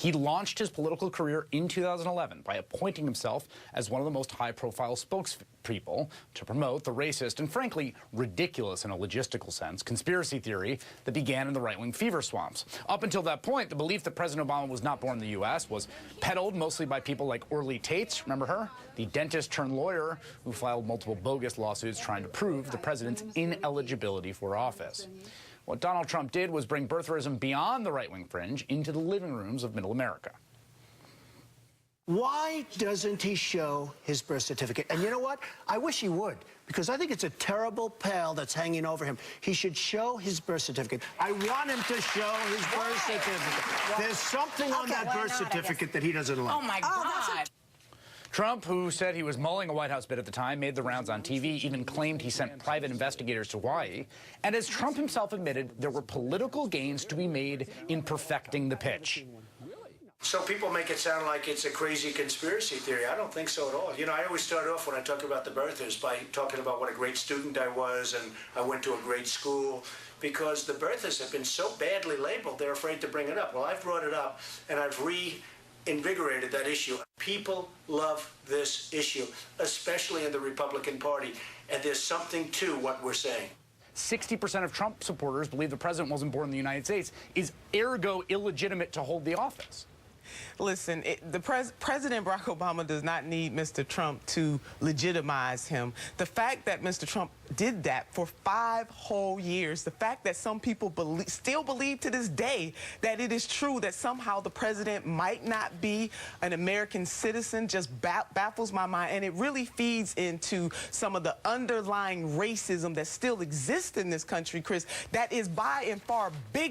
He launched his political career in 2011 by appointing himself as one of the most high-profile spokespeople to promote the racist and, frankly, ridiculous in a logistical sense conspiracy theory that began in the right-wing fever swamps. Up until that point, the belief that President Obama was not born in the U.S. was peddled mostly by people like Orly Tates, remember her? The dentist-turned-lawyer who filed multiple bogus lawsuits trying to prove the president's ineligibility for office. What Donald Trump did was bring birtherism beyond the right-wing fringe into the living rooms of middle America. Why doesn't he show his birth certificate? And you know what? I wish he would, because I think it's a terrible pall that's hanging over him. He should show his birth certificate. I want him to show his birth certificate. There's something on that birth certificate that he doesn't like. Oh, my God. Trump, who said he was mulling a White House bid at the time, made the rounds on TV, even claimed he sent private investigators to Hawaii. And as Trump himself admitted, there were political gains to be made in perfecting the pitch. So people make it sound like it's a crazy conspiracy theory. I don't think so at all. You know, I always start off when I talk about the birthers by talking about what a great student I was and I went to a great school, because the birthers have been so badly labeled, they're afraid to bring it up. Well, I've brought it up and I've reinvigorated that issue. People love this issue, especially in the Republican Party, and there's something to what we're saying. 60% of Trump supporters believe the president wasn't born in the United States is ergo illegitimate to hold the office. Listen, President Barack Obama does not need Mr. Trump to legitimize him. The fact that Mr. Trump did that for 5 whole years, the fact that some people still believe to this day that it is true that somehow the president might not be an American citizen just baffles my mind, and it really feeds into some of the underlying racism that still exists in this country, Chris, that is by and far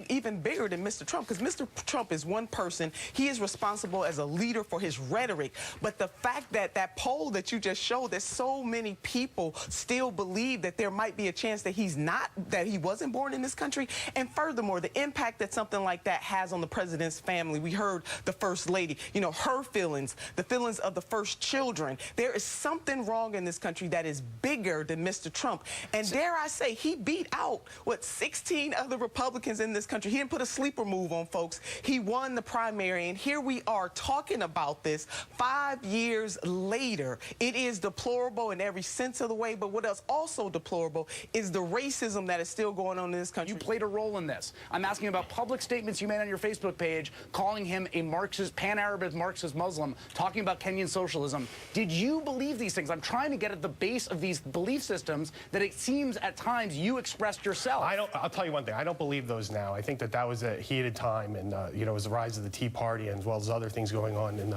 even bigger than Mr. Trump, because Mr. Trump is one person. He is responsible as a leader for his rhetoric, but the fact that that poll that you just showed, that so many people still believe that there might be a chance that he wasn't born in this country, and furthermore, the impact that something like that has on the president's family. We heard the first lady, you know, her feelings, the feelings of the first children. There is something wrong in this country that is bigger than Mr. Trump, and dare I say, he beat out, 16 other Republicans in this country. He didn't put a sleeper move on folks. He won the primary, and here we are talking about this 5 years later. It is deplorable in every sense of the way, but what else also deplorable is the racism that is still going on in this country. You played a role in this. I'm asking about public statements you made on your Facebook page, calling him a Marxist, pan-Arab Marxist Muslim, talking about Kenyan socialism. Did you believe these things? I'm trying to get at the base of these belief systems that it seems at times you expressed yourself. I'll tell you one thing. I don't believe those now. I think that was a heated time, and you know, it was the rise of the Tea Party, as well as other things going on in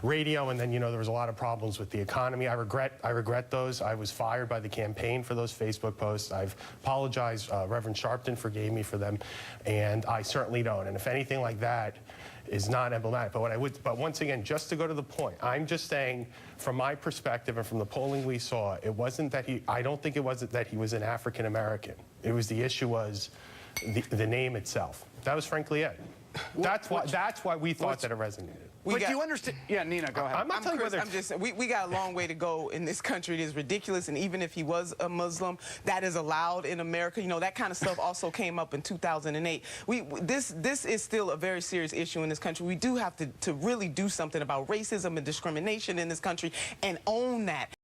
radio, and then, you know, there was a lot of problems with the economy. I regret those. I was fired by the campaign for those Facebook posts. I've apologized. Reverend Sharpton forgave me for them, and I certainly don't. And if anything like that is not emblematic, but once again, just to go to the point, I'm just saying, from my perspective and from the polling we saw, it wasn't that I don't think it wasn't that he was an African American. It was the issue was the name itself. That was frankly it. That's why we thought that it resonated. But do you understand? Yeah, Nina, go ahead. I'm not telling you whether... I'm just saying, we got a long way to go in this country. It is ridiculous, and even if he was a Muslim, that is allowed in America. You know, that kind of stuff also came up in 2008. This is still a very serious issue in this country. We do have to really do something about racism and discrimination in this country and own that.